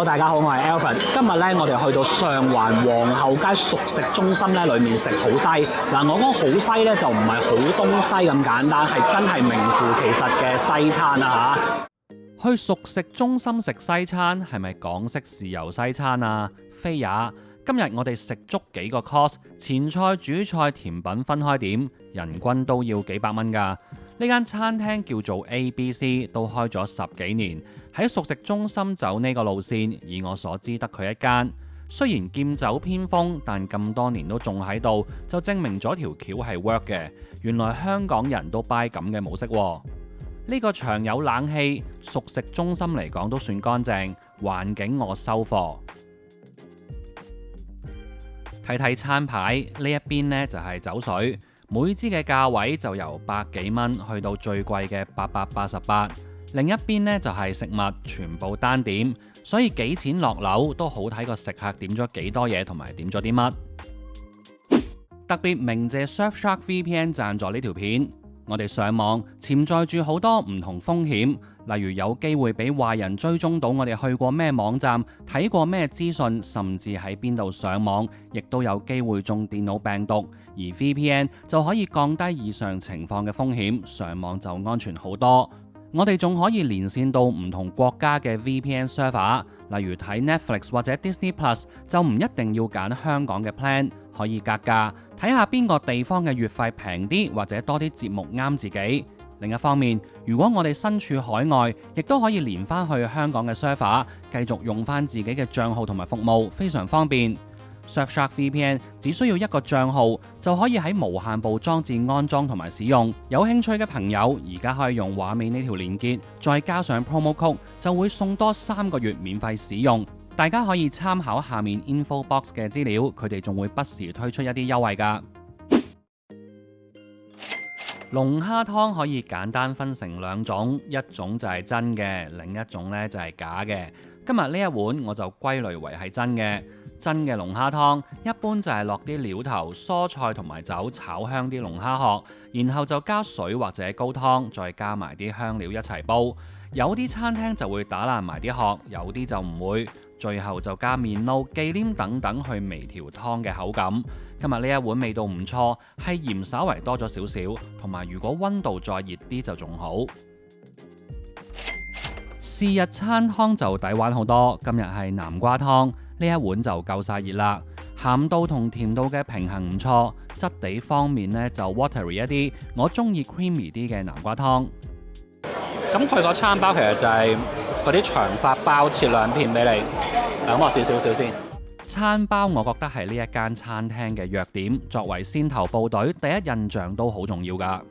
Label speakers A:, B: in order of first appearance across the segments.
A: Hello， 大家好，我係 Alfred。今日咧，我哋去到上環皇后街熟食中心咧，裏面食好西。嗱，我講好西咧，就唔係好東西咁簡單，係真係名副其實嘅西餐啊嚇。
B: 去熟食中心食西餐係咪港式豉油西餐啊？非也。今日我哋食足幾個 course， 前菜、主菜、甜品分開點，人均都要幾百蚊㗎。呢間餐廳叫做 ABC， 都開咗10幾年，喺熟食中心走呢個路線，以我所知得佢一間。雖然劍走偏鋒，但咁多年都仲喺度，就證明咗條橋係 work 嘅。原來香港人都 buy 咁嘅模式喎。呢個場有冷氣，熟食中心嚟講都算乾淨，環境我收貨。睇睇餐牌，呢一邊呢就係酒水，每支嘅價位就由百幾蚊去到最貴嘅888。另一邊呢就係食物，全部單點，所以幾錢落樓都好睇個食客點咗幾多嘢同埋點咗啲乜。特別鳴謝 Surfshark VPN 贊助呢條片。我哋上網潛在住好多唔同風險，例如有機會俾壞人追蹤到我哋去過咩網站、睇過咩資訊，甚至喺邊度上網，亦都有機會中電腦病毒。而 VPN 就可以降低以上情況嘅風險，上網就安全好多。我哋仲可以連線到唔同國家嘅 VPN server， 例如睇 Netflix 或者 Disney Plus 就唔一定要揀香港嘅 plan， 可以格價，睇下邊個地方嘅月費平啲或者多啲節目啱自己。另一方面，如果我哋身處海外，亦都可以連返去香港嘅 server， 繼續用返自己嘅帳號同埋服務，非常方便。Surfshark VPN 只需要一個帳號就可以喺無限部裝置安裝同埋使用。有興趣嘅朋友而家可以用畫面呢條連結，再加上 promo code 就會送多3個月免費使用。大家可以參考下面 info box 嘅資料，佢哋仲會不時推出一啲優惠㗎。龍蝦湯可以簡單分成2種，一種就係真嘅，另一種呢就係假嘅。今日呢一碗我就歸類為係真嘅。真嘅龍蝦湯一般就係落啲料頭、蔬菜同埋酒炒香啲龍蝦殼，然後就加水或者高湯，再加埋啲香料一齊煲。有啲餐廳就會打爛埋啲殼，有啲就唔會。最後就加麵撈、忌廉等等去微調湯嘅口感。今日呢一碗味道唔錯，係鹽稍為多咗少少，同埋如果溫度再熱啲就仲好。是日餐湯就抵玩好多，今日係南瓜湯，呢一碗就夠晒熱啦。鹹度同甜度嘅平衡唔錯，質地方面呢就 watery 一啲，我中意 creamy 啲嘅南瓜湯。
A: 咁佢個餐包其實就係嗰啲長發包切2片俾你。咁我試少少先。
B: 餐包我覺得係呢一間餐廳嘅弱點，作為先頭部隊，第一印象都好重要㗎。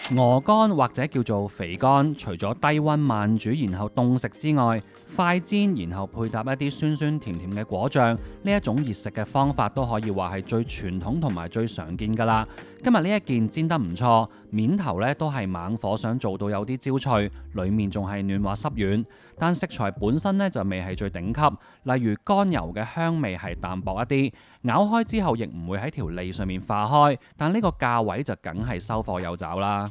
B: 鵝肝或者叫做肥肝，除咗低溫慢煮然後凍食之外，快煎然後配搭一啲酸酸甜甜嘅果醬，呢一種熱食嘅方法都可以話係最傳統同埋最常見㗎啦。今日呢一件煎得唔錯，面頭呢都係猛火想做到有啲焦脆，裡面仲係嫩滑濕軟，但食材本身呢就未係最頂級，例如乾油嘅香味係淡薄一啲，咬開之後亦唔會喺條脷上面化開，但呢個價位就梗係收貨有找啦。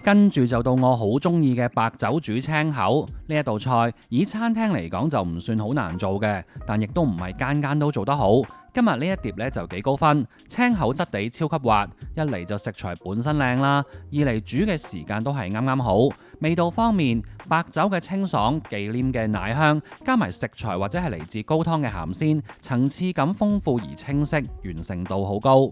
B: 跟住就到我好中意嘅白酒煮青口呢一道菜，以餐廳嚟講就唔算好難做嘅，但亦都唔係間間都做得好。今日呢一碟呢就幾高分，青口質地超級滑，一嚟就食材本身靚啦，二嚟煮嘅時間都係啱啱好。味道方面，白酒嘅清爽、忌廉嘅奶香，加埋食材或者係嚟自高湯嘅鹹鮮，層次感豐富而清晰，完成度好高。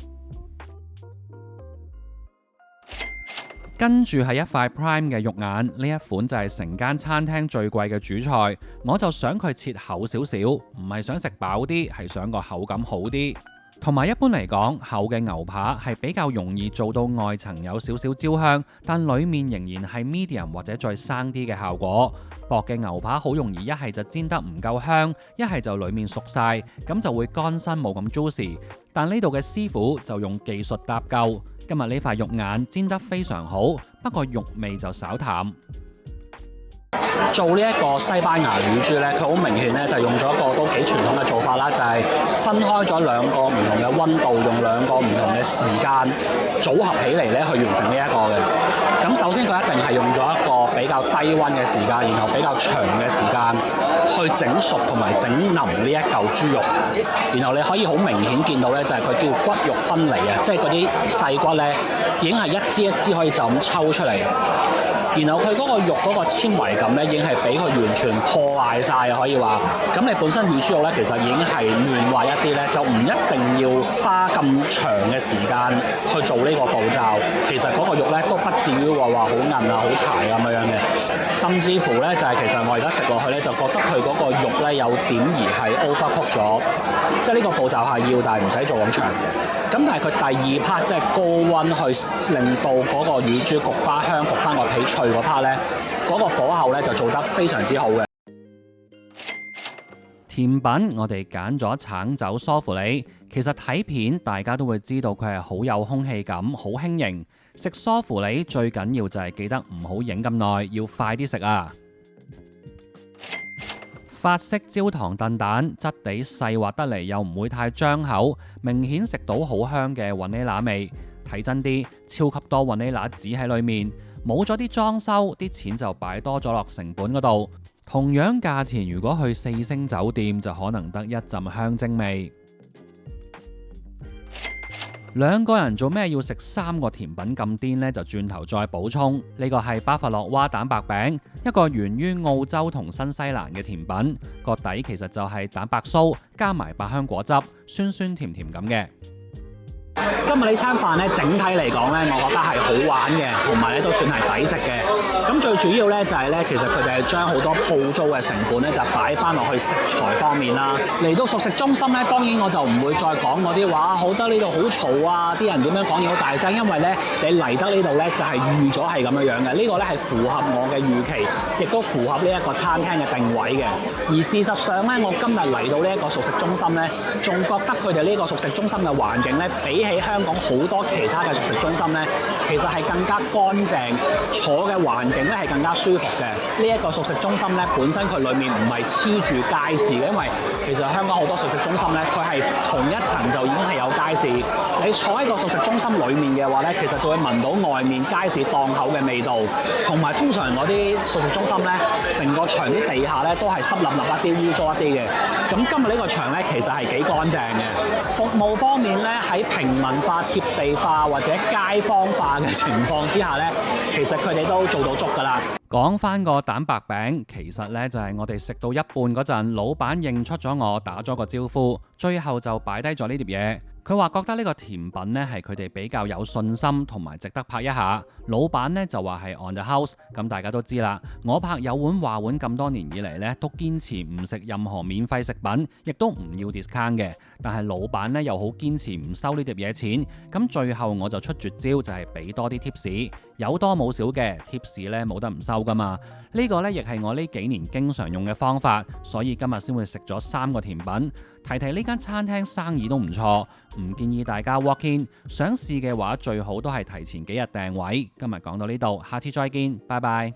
B: 跟住係一塊 prime 嘅肉眼，呢一款就係成間餐廳最貴嘅主菜，我就想佢切厚少少，唔係想食飽啲，係想個口感好啲。同埋一般嚟講，厚嘅牛扒係比較容易做到外層有少少焦香，但裡面仍然係 medium 或者再生啲嘅效果。薄嘅牛扒好容易一係就煎得唔夠香，一係就裡面熟晒，咁就會乾身冇咁 juicy。但呢度嘅師傅就用技術搭救。今日呢塊肉眼煎得非常好，不過肉味就稍淡。
A: 做呢一個西班牙乳豬咧，佢好明顯咧就用咗一個都幾傳統嘅做法啦，就係分開咗兩個唔同嘅溫度，用兩個唔同嘅時間組合起嚟咧去完成呢一個嘅。咁首先佢一定係用咗一個比較低溫嘅時間，然後比較長嘅時間去整熟同埋整腍呢一嚿豬肉。然後你可以好明顯見到咧，就係佢叫骨肉分離啊，即係嗰啲細骨咧已經係一支一支可以就咁抽出嚟。然後佢嗰個肉嗰個纖維感咧，已經係俾佢完全破壞晒啊！可以話，咁你本身乳豬肉咧，其實已經係嫩滑一啲咧，就唔一定要花咁長嘅時間去做呢個步驟。其實嗰個肉咧都不至於話好韌啊、好柴咁樣嘅。甚至乎咧，就係其實我而家食落去咧，就覺得佢嗰個肉咧有點而係 overcook 咗，即係呢個步驟係要，但係唔使做咁長。咁但係佢第二 part 即係高溫去令到嗰個乳豬焗花香、焗翻個皮脆嗰 part 咧，嗰個火候咧就做得非常之好嘅。
B: 甜品我哋揀咗橙酒梳芙梨，其實睇片大家都會知道佢係好有空氣感、好輕盈。食梳芙梨最緊要就係記得唔好影咁耐，要快啲食啊！法式焦糖燉蛋，質地細滑得嚟又唔會太張口，明顯食到好香嘅雲呢拿味。睇真啲，超級多雲呢拿紙喺裏面，冇咗啲裝修，啲錢就擺多咗落成本嗰度。同樣價錢，如果去4星酒店就可能得一陣香精味。兩個人做咩要食3個甜品咁癲呢？就轉頭再補充。呢個係巴伐洛娃蛋白餅，一個源於澳洲同新西蘭嘅甜品，個底其實就係蛋白酥加埋百香果汁，酸酸甜甜咁嘅。
A: 今日呢餐飯咧，整體嚟講咧，我覺得係好玩嘅，同埋咧都算係抵食嘅。咁最主要咧就係咧，其實佢哋係將好多鋪租嘅成本咧，就擺翻落去食材方面啦。嚟到熟食中心咧，當然我就唔會再講嗰啲話，好得呢度好嘈啊，啲人點樣講嘢好大聲，因為咧你嚟得呢度咧就係預咗係咁樣樣嘅。呢個咧係符合我嘅預期，亦都符合呢一個餐廳嘅定位嘅。而事實上咧，我今日嚟到呢一個熟食中心咧，仲覺得佢哋呢個熟食中心嘅環境咧，比起香港好多其他嘅熟食中心咧，其實係更加乾淨，坐嘅環境咧係更加舒服嘅。呢一個熟食中心咧，本身佢裡面唔係黐住街市嘅，因為其實香港好多熟食中心咧，佢係同一層就已經係有街市。你坐喺個熟食中心裡面嘅話咧，其實就會聞到外面街市檔口嘅味道，同埋通常嗰啲熟食中心咧，成個場啲地下咧都係濕立立一啲、污糟一啲嘅。咁今日呢個場咧，其實係幾乾淨嘅。服務方面咧，喺平民化、貼地化或者街坊化嘅情況之下咧，其實佢哋都做到足㗎啦。
B: 講翻個蛋白餅，其實呢就係我哋食到一半嗰陣，老闆認出咗我，打咗個招呼，最後就擺低咗呢碟嘢。佢話覺得呢個甜品呢係佢哋比較有信心同埋值得拍一下。老闆呢就話係 on the house， 咁大家都知啦。我拍有碗話碗咁多年以嚟呢，都堅持唔食任何免費食品，亦都唔要 discount 嘅。但係老闆呢又好堅持唔收呢碟嘢錢，咁最後我就出絕招，就係俾多啲 tips， 有多冇少嘅 tips 呢冇得唔收噶嘛。呢個呢亦係我呢幾年經常用嘅方法，所以今日先會食咗3個甜品。提呢間餐廳生意都唔錯，唔建議大家 walk in， 想試嘅話最好都係提前幾日訂位。今日講到呢度，下次再見，拜拜。